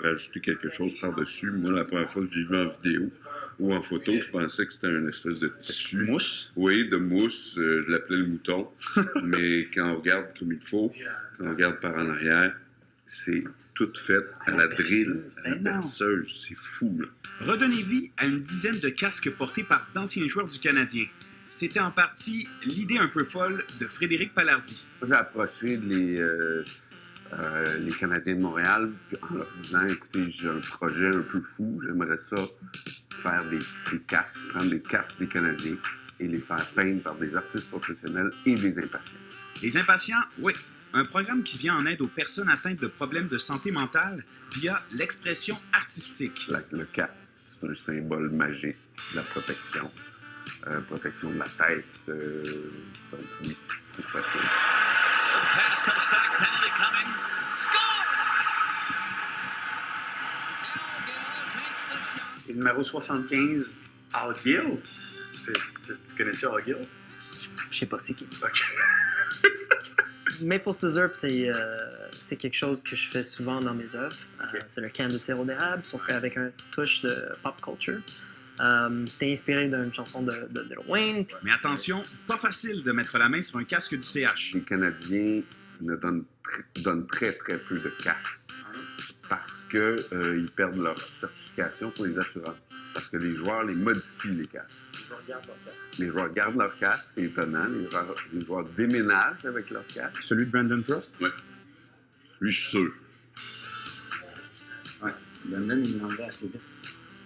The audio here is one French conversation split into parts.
rajouter quelque chose par-dessus. Moi, la première fois que j'ai vu en vidéo ou en photo, je pensais que c'était une espèce de tissu. Mousse? Oui, de mousse. Je l'appelais le mouton. Mais quand on regarde comme il faut, quand on regarde par en arrière, c'est tout fait à la drill, à la perceuse. C'est fou, là. Redonnez vie à une dizaine de casques portés par d'anciens joueurs du Canadien. C'était en partie l'idée un peu folle de Frédéric Palardy. J'ai approché les Canadiens de Montréal en leur disant, écoutez, j'ai un projet un peu fou, j'aimerais ça faire des casques, prendre des casques des Canadiens et les faire peindre par des artistes professionnels et des impatients. Les impatients, oui. Un programme qui vient en aide aux personnes atteintes de problèmes de santé mentale via l'expression artistique. Le casque, c'est un symbole magique de la protection. Protection de la tête. Donc, oui, c'est facile. Pass comes back, penalty coming. Score! Al Gill takes the shot. Et le numéro 75, Al Gill. Tu connais-tu Al Gill? Je sais pas c'est qui. OK. Maple Scissor, c'est quelque chose que je fais souvent dans mes œuvres. Okay. C'est le can de sirop d'érable, sauf qu'avec une touche de pop culture. C'était inspiré d'une chanson de Lil Wayne. Mais attention, pas facile de mettre la main sur un casque du CH. Les Canadiens donnent très, très peu de casques parce qu'ils perdent leur certification pour les assurances. Parce que les joueurs les modifient, les casques. Les joueurs gardent leur casque, c'est étonnant. Les joueurs déménagent avec leur casque. Celui de Brandon Frost? Oui. Lui, je suis sûr. Ouais. Brandon, il l'enlevait assez vite.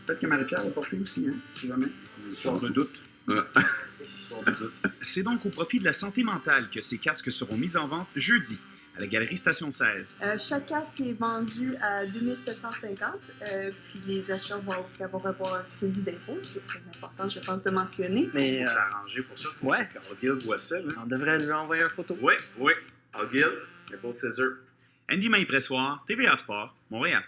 Peut-être que Marie-Pierre l'a porté aussi, hein, si jamais. Soir de doute. Soir de doute. C'est donc au profit de la santé mentale que ces casques seront mis en vente jeudi à la Galerie Station 16. Chaque casque est vendu à 2750. Puis les achats vont aussi avoir un crédit d'impôt. C'est très important, je pense, de mentionner. Mais On s'est arrangé pour ça. ouais. Al Gill voit ça, là. On devrait lui envoyer une photo. Oui. Al Gill, Maple Scissor. Andy Maille-Pressoir, TVA Sport, Montréal.